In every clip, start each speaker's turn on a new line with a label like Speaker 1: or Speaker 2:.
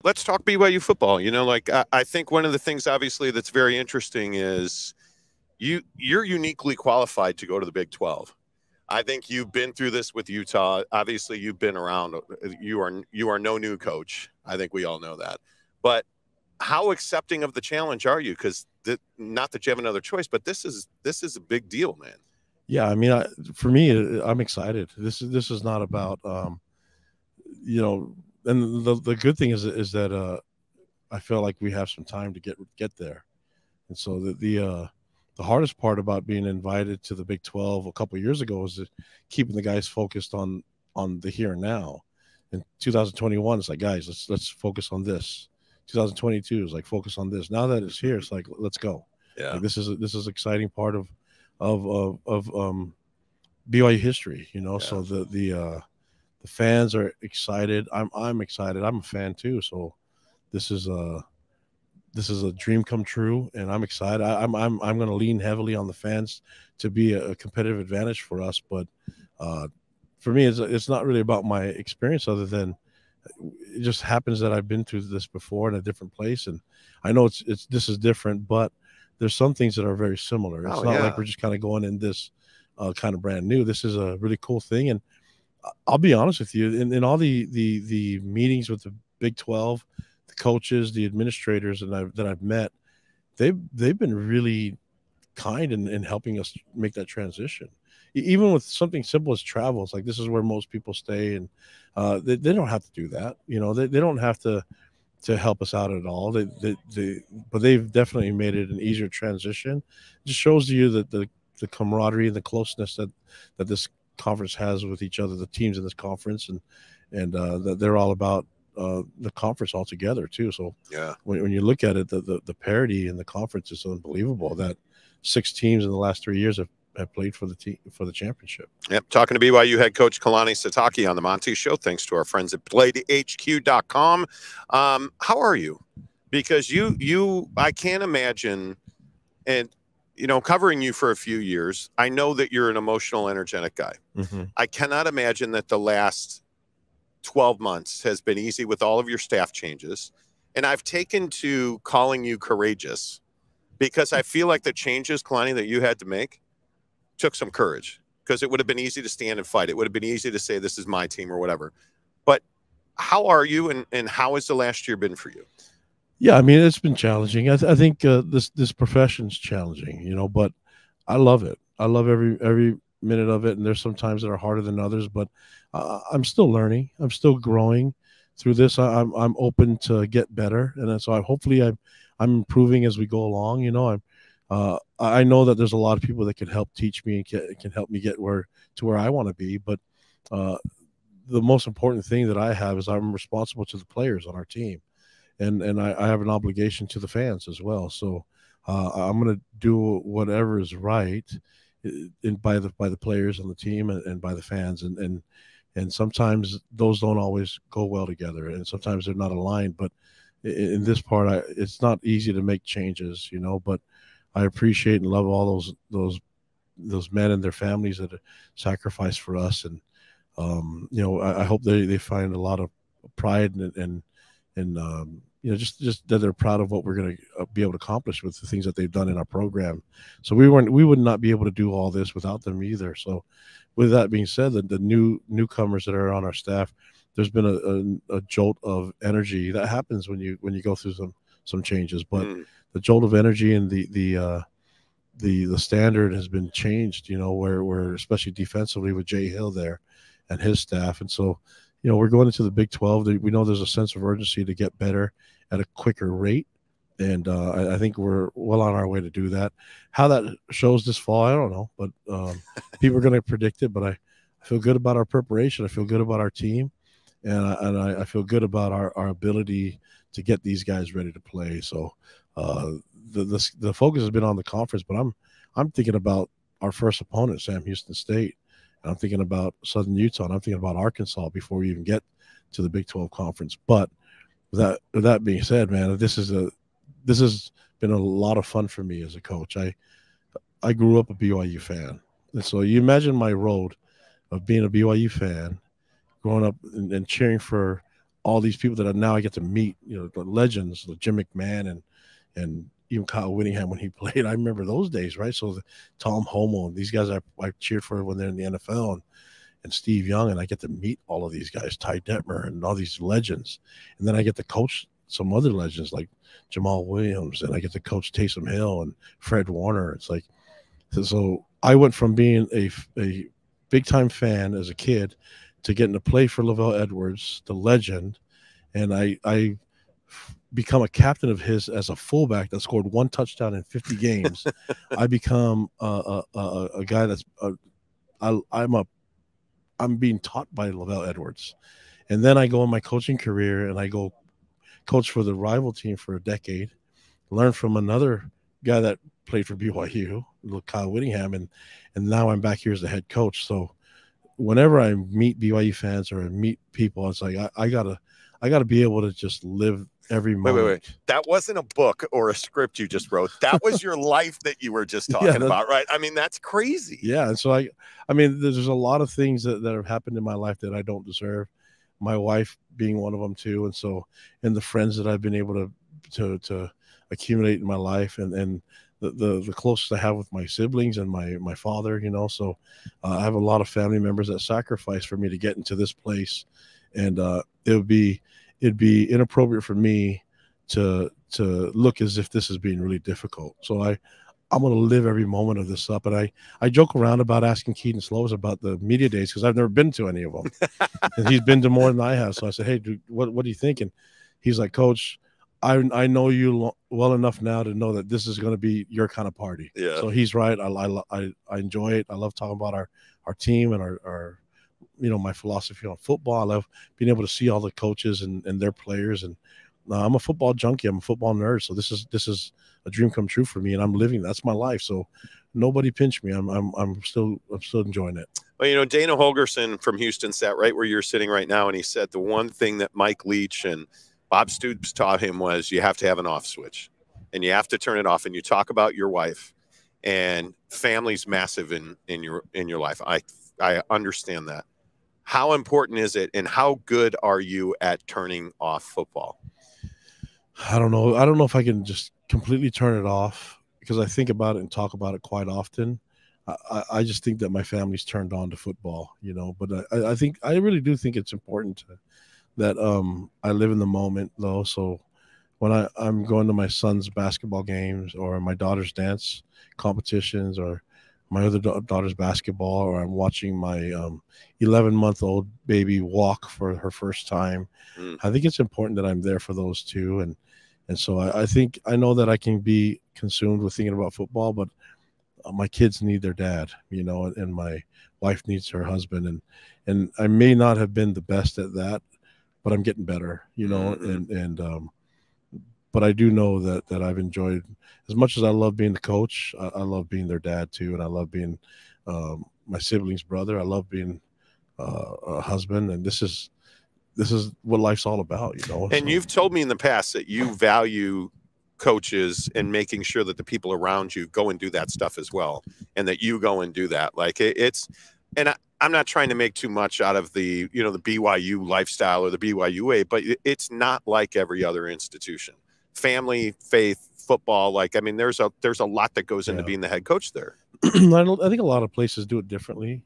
Speaker 1: let's talk BYU football. You know, like I think one of the things obviously that's very interesting is you're uniquely qualified to go to the Big 12. I think you've been through this with Utah. Obviously, you've been around. You are no new coach. I think we all know that. But how accepting of the challenge are you? Because not that you have another choice, but this is a big deal, man.
Speaker 2: Yeah, I mean, for me, I'm excited. This is not about you know, and the good thing is that I feel like we have some time to get there, and so the hardest part about being invited to the Big 12 a couple of years ago was keeping the guys focused on the here and now. In 2021, it's like, guys, let's focus on this. 2022 is like, focus on this. Now that it's here, it's like, let's go.
Speaker 1: Yeah,
Speaker 2: like this is exciting part of BYU history, you know.
Speaker 1: Yeah.
Speaker 2: So the fans are excited. I'm excited. I'm a fan too. So this is a dream come true, and I'm excited. I'm going to lean heavily on the fans to be a competitive advantage for us. But for me, it's not really about my experience, other than it just happens that I've been through this before in a different place, and I know this is different, but there's some things that are very similar. It's not like we're just kind of going in this kind of brand new. This is a really cool thing, and I'll be honest with you. In all the meetings with the Big 12, the coaches, the administrators that I've met, they've been really kind in helping us make that transition. Even with something simple as travel, it's like, this is where most people stay, and they don't have to do that. You know, they don't have to help us out at all. But they've definitely made it an easier transition. It just shows you that the camaraderie and the closeness that this conference has with each other, the teams in this conference, and that they're all about the conference altogether too. So
Speaker 1: yeah,
Speaker 2: when you look at it, the parity in the conference is unbelievable. That 6 teams in the last 3 years have played for the championship.
Speaker 1: Yep. Talking to BYU head coach Kalani Sitake on the Monty Show. Thanks to our friends at PlayHQ.com. How are you? Because I can't imagine, and you know, covering you for a few years, I know that you're an emotional, energetic guy.
Speaker 2: Mm-hmm.
Speaker 1: I cannot imagine that the last 12 months has been easy with all of your staff changes. And I've taken to calling you courageous because I feel like the changes, Kalani, that you had to make took some courage, because it would have been easy to stand and fight. It would have been easy to say, this is my team or whatever. But how are you, and how has the last year been for you?
Speaker 2: Yeah, I mean, it's been challenging. I think this profession's challenging, you know, but I love it. I love every minute of it. And there's some times that are harder than others, but I'm still learning. I'm still growing through this. I'm open to get better, and so hopefully I'm improving as we go along. You know, I know that there's a lot of people that can help teach me and can help me get where I want to be. But the most important thing that I have is I'm responsible to the players on our team. And I have an obligation to the fans as well. So I'm going to do whatever is right by the players on the team and by the fans. And sometimes those don't always go well together, and sometimes they're not aligned. But in this part, it's not easy to make changes, you know. But I appreciate and love all those men and their families that sacrifice for us. And you know, I hope they find a lot of pride and you know, just that they're proud of what we're going to be able to accomplish with the things that they've done in our program. So we would not be able to do all this without them either. So with that being said, the newcomers that are on our staff, there's been a jolt of energy that happens when you go through some changes. But the jolt of energy and the standard has been changed, you know, where especially defensively with Jay Hill there and his staff. And so, you know, we're going into the Big 12. We know there's a sense of urgency to get better at a quicker rate. And I think we're well on our way to do that. How that shows this fall, I don't know. But people are going to predict it. But I feel good about our preparation. I feel good about our team. And I feel good about our ability to get these guys ready to play. So the focus has been on the conference. But I'm thinking about our first opponent, Sam Houston State. I'm thinking about Southern Utah, and I'm thinking about Arkansas before we even get to the Big 12 conference. But with that being said, man, this has been a lot of fun for me as a coach. I grew up a BYU fan, and so you imagine my road of being a BYU fan, growing up and cheering for all these people that now I get to meet, the legends, like Jim McMahon and even Kyle Whittingham when he played. I remember those days, right? So Tom Homo and these guys I cheered for when they're in the NFL, and Steve Young, and I get to meet all of these guys, Ty Detmer and all these legends. And then I get to coach some other legends like Jamal Williams, and I get to coach Taysom Hill and Fred Warner. It's like, so I went from being a big time fan as a kid to getting to play for Lavelle Edwards, the legend, and I become a captain of his as a fullback that scored 1 touchdown in 50 games. I become a guy that's I'm being taught by Lavelle Edwards, and then I go in my coaching career and I go coach for the rival team for a decade, learn from another guy that played for BYU, Kyle Whittingham, and now I'm back here as the head coach. So whenever I meet BYU fans or I meet people, it's like I gotta be able to just live every moment.
Speaker 1: Wait. That wasn't a book or a script you just wrote. That was your life that you were just talking about, right? I mean, that's crazy.
Speaker 2: Yeah. And so I mean, there's a lot of things that have happened in my life that I don't deserve. My wife being one of them too. And so, and the friends that I've been able to accumulate in my life, and the closest I have with my siblings and my father, so I have a lot of family members that sacrifice for me to get into this place. And it'd be inappropriate for me to look as if this is being really difficult. So I'm going to live every moment of this up. And I joke around about asking Keaton Slovis about the media days because I've never been to any of them. And he's been to more than I have. So I said, hey, dude, what do you think? And he's like, Coach, I know you well enough now to know that this is going to be your kind of party.
Speaker 1: Yeah.
Speaker 2: So he's right. I enjoy it. I love talking about our team and our my philosophy on football. I love being able to see all the coaches and their players. And I'm a football junkie. I'm a football nerd. So this is a dream come true for me, and I'm living. That's my life. So nobody pinch me. I'm still enjoying it.
Speaker 1: Well, Dana Holgerson from Houston sat right where you're sitting right now, and he said the one thing that Mike Leach and Bob Stoops taught him was you have to have an off switch, and you have to turn it off. And you talk about your wife, and family's massive in your life. I understand that. How important is it, and how good are you at turning off football?
Speaker 2: I don't know. I don't know if I can just completely turn it off, because I think about it and talk about it quite often. I just think that my family's turned on to football, but I really do think it's important that I live in the moment, though. So when I'm going to my son's basketball games or my daughter's dance competitions or my other daughter's basketball, or I'm watching my 11-month-old baby walk for her first time, I think it's important that I'm there for those two. And so I think I know that I can be consumed with thinking about football, but my kids need their dad, and my wife needs her husband. And I may not have been the best at that, but I'm getting better, but I do know that I've enjoyed, as much as I love being the coach, I love being their dad too. And I love being my sibling's brother. I love being a husband. And this is what life's all about,
Speaker 1: And you've told me in the past that you value coaches and making sure that the people around you go and do that stuff as well, and that you go and do that. Like and I'm not trying to make too much out of the the BYU lifestyle or the BYU way, but it's not like every other institution. Family, faith, football, there's a lot that goes into being the head coach there.
Speaker 2: I think a lot of places do it differently,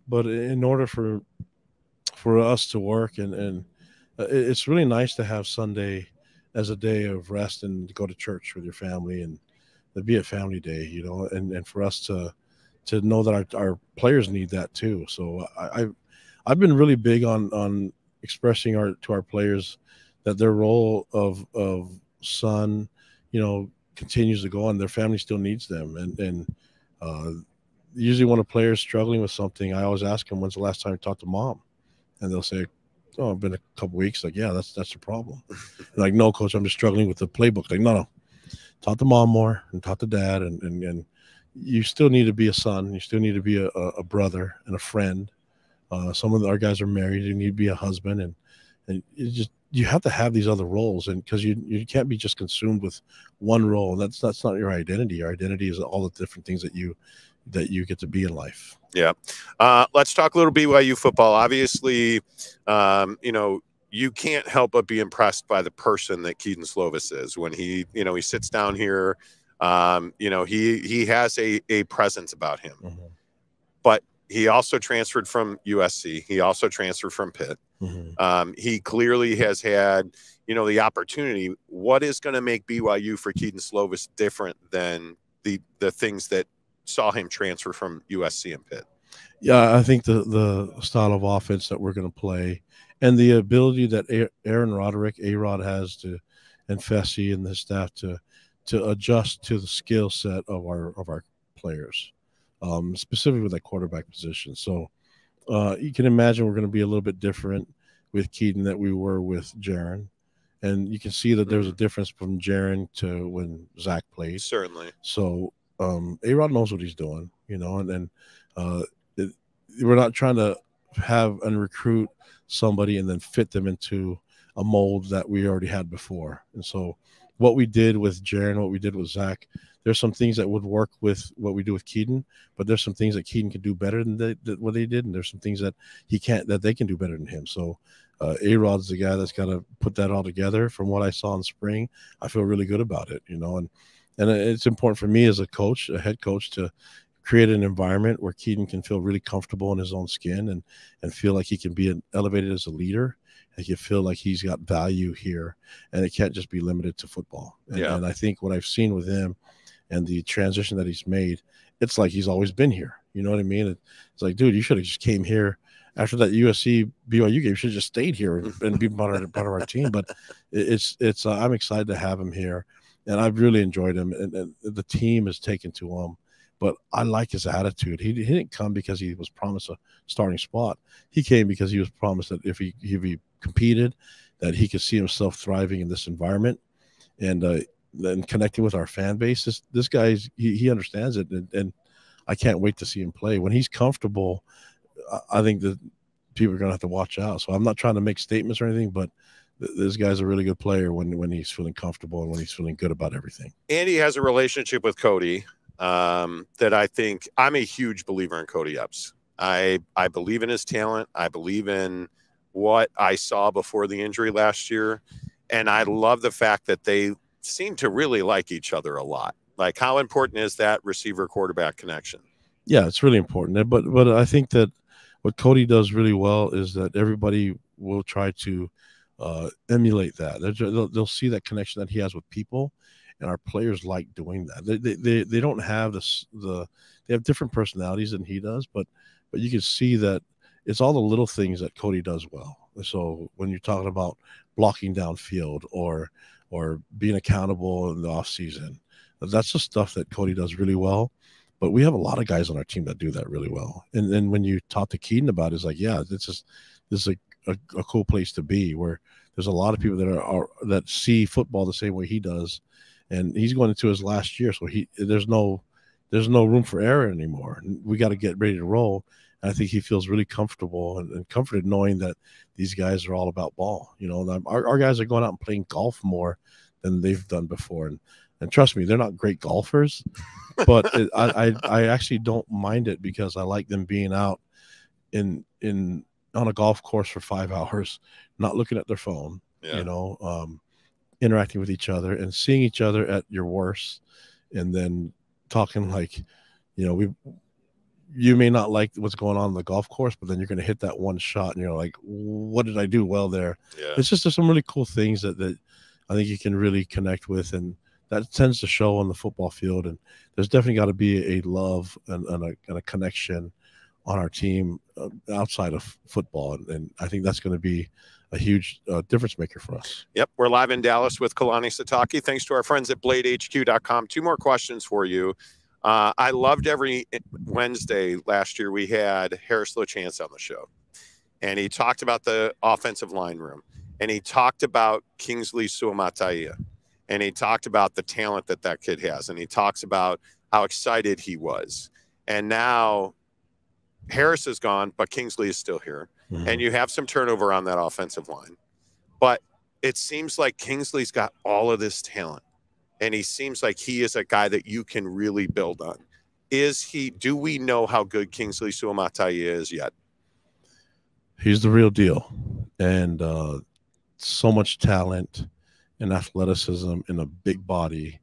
Speaker 2: but in order for us to work, and it's really nice to have Sunday as a day of rest and to go to church with your family and to be a family day, and for us to know that our players need that too. So I've been really big on expressing to our players that their role of son, continues to go on. Their family still needs them. And usually when a player is struggling with something, I always ask them, when's the last time you talked to mom? And they'll say, oh, it's been a couple weeks. Like, yeah, that's the problem. Like, no, coach, I'm just struggling with the playbook. Like, no, talk to mom more and talk to dad. And you still need to be a son. You still need to be a brother and a friend. Some of our guys are married. You need to be a husband. And you have to have these other roles, and because you can't be just consumed with one role. That's not your identity. Your identity is all the different things that you get to be in life.
Speaker 1: Yeah. Let's talk a little BYU football. Obviously, you can't help but be impressed by the person that Keaton Slovis is when he sits down here. He has a presence about him.
Speaker 2: Mm-hmm.
Speaker 1: But he also transferred from USC. He also transferred from Pitt.
Speaker 2: Mm-hmm.
Speaker 1: He clearly has had, the opportunity. What is going to make BYU for Keaton Slovis different than the things that saw him transfer from USC and Pitt?
Speaker 2: Yeah, I think the style of offense that we're going to play and the ability that Aaron Roderick, A-Rod has to, and Fessy and the staff to adjust to the skill set of our players, specifically with that quarterback position. So you can imagine we're going to be a little bit different with Keaton that we were with Jaron. And you can see that there's a difference from Jaron to when Zach played.
Speaker 1: Certainly.
Speaker 2: So A-Rod knows what he's doing, and we're not trying to have and recruit somebody and then fit them into a mold that we already had before. And so what we did with Jaron, what we did with Zach, there's some things that would work with what we do with Keaton, but there's some things that Keaton can do better than what they did, and there's some things that he can't, that they can do better than him. So A-Rod's the guy that's got to put that all together. From what I saw in spring, I feel really good about it, and it's important for me as a coach, a head coach, to create an environment where Keaton can feel really comfortable in his own skin and feel like he can be elevated as a leader. And he can feel like he's got value here, and it can't just be limited to football. And I think what I've seen with him and the transition that he's made, it's like he's always been here. You know what I mean? It's like, dude, you should have just came here after that USC BYU game. You should have just stayed here and be part of our team. But it's I'm excited to have him here, and I've really enjoyed him, and the team has taken to him. But I like his attitude. He didn't come because he was promised a starting spot. He came because he was promised that if he competed, that he could see himself thriving in this environment, and then connecting with our fan base. This guy, he understands it, and I can't wait to see him play. When he's comfortable, I think that people are going to have to watch out. So I'm not trying to make statements or anything, but this guy's a really good player when he's feeling comfortable and when he's feeling good about everything.
Speaker 1: Andy has a relationship with Cody that I think I'm a huge believer in Cody Epps. I believe in his talent. I believe in what I saw before the injury last year. And I love the fact that they seem to really like each other a lot. Like, how important is that receiver quarterback connection?
Speaker 2: Yeah, it's really important. But I think that what Cody does really well is that everybody will try to emulate that. They'll see that connection that he has with people. And our players like doing that. They don't have they have different personalities than he does, but you can see that it's all the little things that Cody does well. So when you're talking about blocking downfield or being accountable in the off season, that's the stuff that Cody does really well. But we have a lot of guys on our team that do that really well. And then when you talk to Keaton about it, it's like, yeah, this is a cool place to be, where there's a lot of people that see football the same way he does. And he's going into his last year, so there's no room for error anymore. We got to get ready to roll. And I think he feels really comfortable and comforted knowing that these guys are all about ball. Our guys are going out and playing golf more than they've done before. And trust me, they're not great golfers, but I actually don't mind it, because I like them being out on a golf course for 5 hours, not looking at their phone. Yeah. Interacting with each other and seeing each other at your worst, and then talking like, you may not like what's going on the golf course, but then you're going to hit that one shot and you're like, what did I do well there? Yeah. It's just, there's some really cool things that I think you can really connect with, and that tends to show on the football field. And there's definitely got to be a love and a connection on our team outside of football. And I think that's going to be a huge difference maker for us.
Speaker 1: Yep. We're live in Dallas with Kalani Sitake. Thanks to our friends at BladeHQ.com. 2 more questions for you. I loved every Wednesday last year we had Harris LeChance on the show. And he talked about the offensive line room. And he talked about Kingsley Suamataia. And he talked about the talent that kid has. And he talks about how excited he was. And now Harris is gone, but Kingsley is still here. Mm-hmm. And you have some turnover on that offensive line. But it seems like Kingsley's got all of this talent. And he seems like he is a guy that you can really build on. Do we know how good Kingsley Suamataia is yet?
Speaker 2: He's the real deal. And so much talent and athleticism in a big body,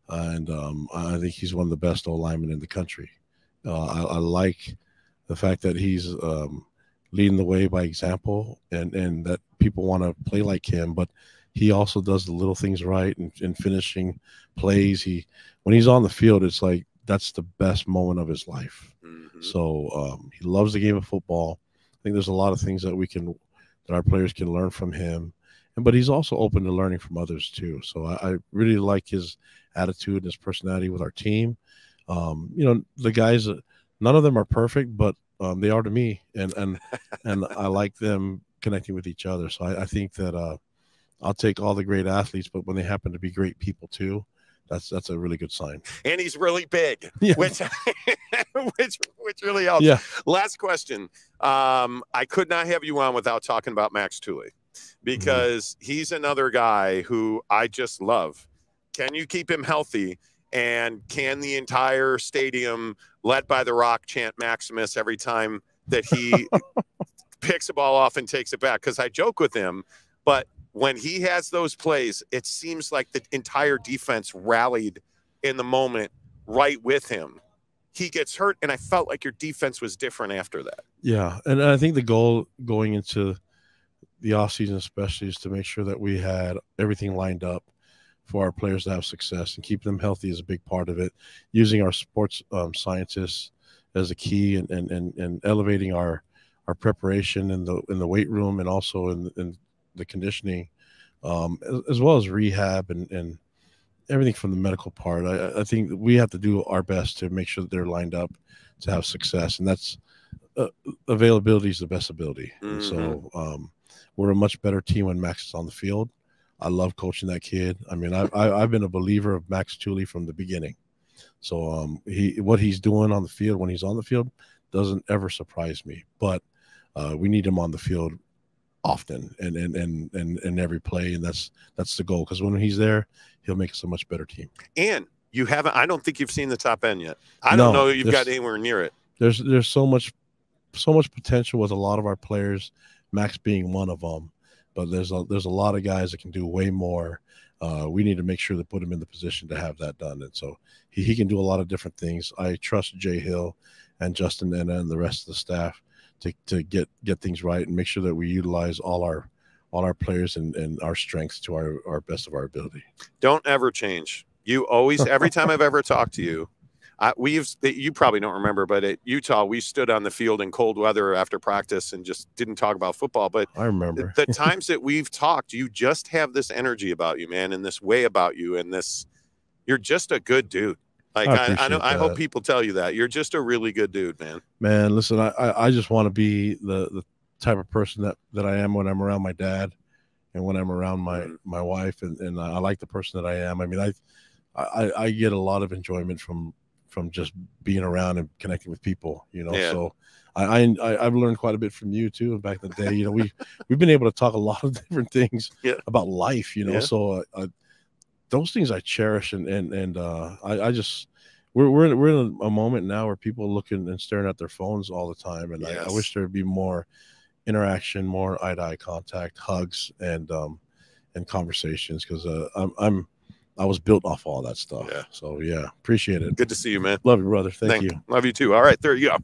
Speaker 2: and I think he's one of the best O linemen in the country. I like the fact that he's leading the way by example, and that people want to play like him. But he also does the little things right and finishing plays. When he's on the field, it's like that's the best moment of his life.
Speaker 1: Mm-hmm.
Speaker 2: So he loves the game of football. I think there's a lot of things that our players can learn from him, but he's also open to learning from others too. So I really like his attitude and his personality with our team. The guys, none of them are perfect, but they are to me, and I like them connecting with each other. So I think that I'll take all the great athletes, but when they happen to be great people too, that's a really good sign.
Speaker 1: And he's really big,
Speaker 2: yeah.
Speaker 1: which really helps.
Speaker 2: Yeah.
Speaker 1: Last question. I could not have you on without talking about Max Tooley, because he's another guy who I just love. Can you keep him healthy? And can the entire stadium, led by the Rock, chant Maximus every time that he picks a ball off and takes it back? Because I joke with him, but when he has those plays, it seems like the entire defense rallied in the moment right with him. He gets hurt, and I felt like your defense was different after that.
Speaker 2: Yeah, and I think the goal going into the offseason especially is to make sure that we had everything lined up for our players to have success, and keep them healthy is a big part of it. Using our sports scientists as a key, and elevating our preparation in the weight room, and also in the conditioning, as well as rehab and everything from the medical part. I think we have to do our best to make sure that they're lined up to have success, and that's availability is the best ability. And so we're a much better team when Max is on the field. I love coaching that kid. I mean, I've been a believer of Max Tooley from the beginning. So what he's doing on the field, when he's on the field, doesn't ever surprise me. But we need him on the field often and every play, and that's the goal, because when he's there, he'll make us a much better team.
Speaker 1: And you haven't, I don't think you've seen the top end yet. I don't know you've got anywhere near it.
Speaker 2: There's so much potential with a lot of our players, Max being one of them. But there's a lot of guys that can do way more. We need to make sure to put him in the position to have that done. And so he can do a lot of different things. I trust Jay Hill and Justin Enna and the rest of the staff to get things right and make sure that we utilize all our players and our strengths to our best of our ability.
Speaker 1: Don't ever change. You always, every time I've ever talked to you, you probably don't remember, but at Utah, we stood on the field in cold weather after practice and just didn't talk about football. But
Speaker 2: I remember
Speaker 1: the times that we've talked, you just have this energy about you, man, and this way about you, and you're just a good dude. Like I hope people tell you that you're just a really good dude, man.
Speaker 2: Man, listen, I just want to be the type of person that I am when I'm around my dad, and when I'm around my wife, and I like the person that I am. I mean, I get a lot of enjoyment from just being around and connecting with people,
Speaker 1: Yeah.
Speaker 2: So I've learned quite a bit from you too. Back in the day, we've been able to talk a lot of different things about life,
Speaker 1: Yeah.
Speaker 2: So those things I cherish, and I just we're in a moment now where people are looking and staring at their phones all the time, and I wish there'd be more interaction, more eye-to-eye contact, hugs, and conversations, because I was built off all that stuff.
Speaker 1: Yeah.
Speaker 2: So, yeah, appreciate it.
Speaker 1: Good to see you, man.
Speaker 2: Love you, brother. Thank you.
Speaker 1: Love you too. All right, there you go.